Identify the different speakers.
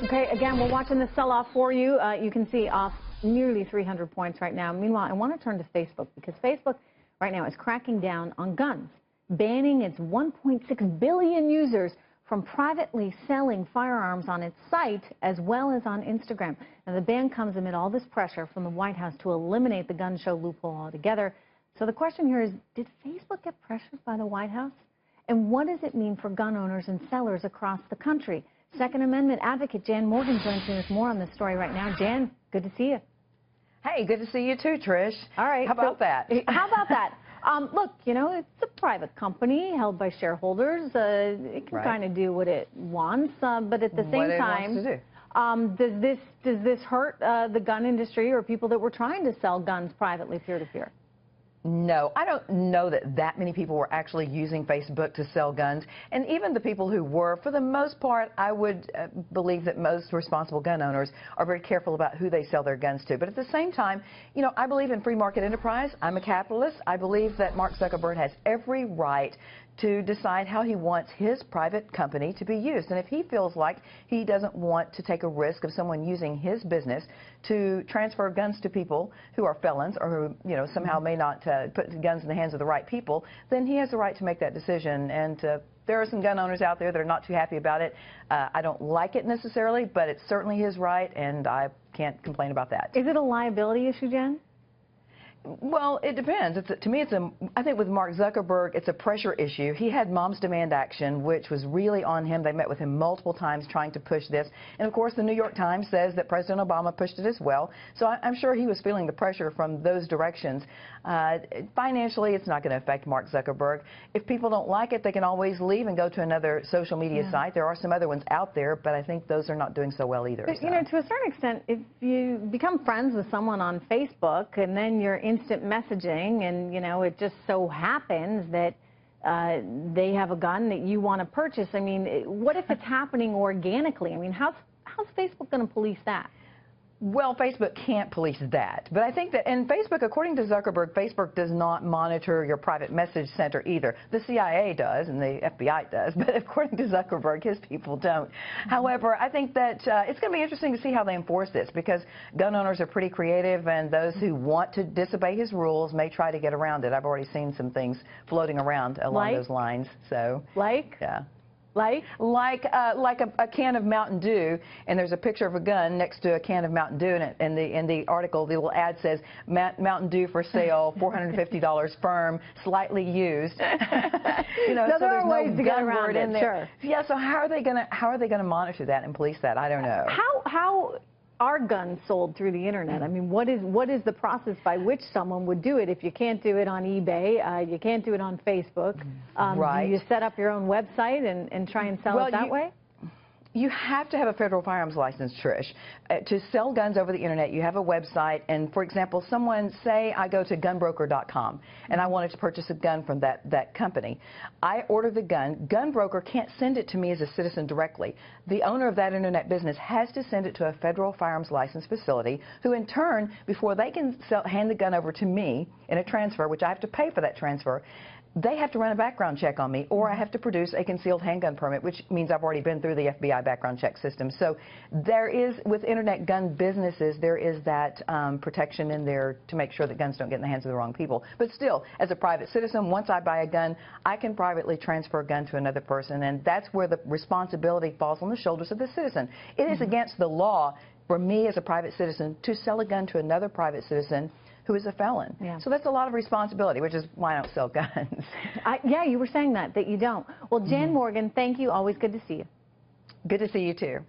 Speaker 1: Okay, again, we're watching the sell-off for you. You can see off nearly 300 points right now. Meanwhile, I want to turn to Facebook because Facebook right now is cracking down on guns, banning its 1.6 billion users from privately selling firearms on its site as well as on Instagram. Now, the ban comes amid all this pressure from the White House to eliminate the gun show loophole altogether. So the question here is, did Facebook get pressured by the White House? And what does it mean for gun owners and sellers across the country? Second Amendment advocate Jan Morgan joins me with more on this story right now. Jan, good to see you.
Speaker 2: Hey, good to see you too, Trish.
Speaker 1: All right.
Speaker 2: How about that?
Speaker 1: How about that? Look, you know, it's a private company held by shareholders. It can kind of do what it wants, but at the same time, does this hurt the gun industry or people that were trying to sell guns privately peer-to-peer?
Speaker 2: No, I don't know that many people were actually using Facebook to sell guns. And even the people who were, for the most part, I would believe that most responsible gun owners are very careful about who they sell their guns to. But at the same time, you know, I believe in free market enterprise. I'm a capitalist. I believe that Mark Zuckerberg has every right to decide how he wants his private company to be used. And if he feels like he doesn't want to take a risk of someone using his business to transfer guns to people who are felons or who, you know, somehow may not put guns in the hands of the right people, then he has the right to make that decision. And there are some gun owners out there that are not too happy about it. I don't like it necessarily, but it's certainly his right, and I can't complain about that.
Speaker 1: Is it a liability issue, Jen?
Speaker 2: Well, it depends. To me, I think with Mark Zuckerberg, it's a pressure issue. He had Moms Demand Action, which was really on him. They met with him multiple times trying to push this. And, of course, the New York Times says that President Obama pushed it as well. So I'm sure he was feeling the pressure from those directions. Financially, it's not going to affect Mark Zuckerberg. If people don't like it, they can always leave and go to another social media site. There are some other ones out there, but I think those are not doing so well either.
Speaker 1: But, you know, to a certain extent, if you become friends with someone on Facebook and then you're instant messaging and, you know, it just so happens that they have a gun that you want to purchase, I mean, what if it's happening organically? I mean, how's Facebook going to police that?
Speaker 2: Well, Facebook can't police that. But I think that, and Facebook, according to Zuckerberg, Facebook does not monitor your private message center either. The CIA does, and the FBI does, but according to Zuckerberg, his people don't. However, I think that it's going to be interesting to see how they enforce this, because gun owners are pretty creative, and those who want to disobey his rules may try to get around it. I've already seen some things floating around along those lines. So, yeah. Like a can of Mountain Dew, and there's a picture of a gun next to a can of Mountain Dew, and in the article, the little ad says, Mountain Dew for sale, $450 firm, slightly used. You know, so
Speaker 1: there are ways to get
Speaker 2: around
Speaker 1: it, sure.
Speaker 2: Yeah, so how are they gonna monitor that and police that? I don't know.
Speaker 1: How are guns sold through the internet? I mean, what is the process by which someone would do it? If you can't do it on eBay, you can't do it on Facebook. Do you set up your own website and try and sell it that way?
Speaker 2: You have to have a federal firearms license, Trish. To sell guns over the internet, you have a website, and for example, say I go to gunbroker.com and I wanted to purchase a gun from that company. I order the gun. Gunbroker can't send it to me as a citizen directly. The owner of that internet business has to send it to a federal firearms license facility, who in turn, before they can hand the gun over to me in a transfer, which I have to pay for that transfer, they have to run a background check on me, or I have to produce a concealed handgun permit, which means I've already been through the FBI background check system. So there is, with internet gun businesses, there is that protection in there to make sure that guns don't get in the hands of the wrong people. But still, as a private citizen, once I buy a gun, I can privately transfer a gun to another person, and that's where the responsibility falls on the shoulders of the citizen. It is against the law for me as a private citizen to sell a gun to another private citizen who is a felon. So that's a lot of responsibility, which is why I don't sell guns.
Speaker 1: Yeah, you were saying that you don't. Well, Jan Morgan, thank you. Always good to see you.
Speaker 2: Good to see you, too.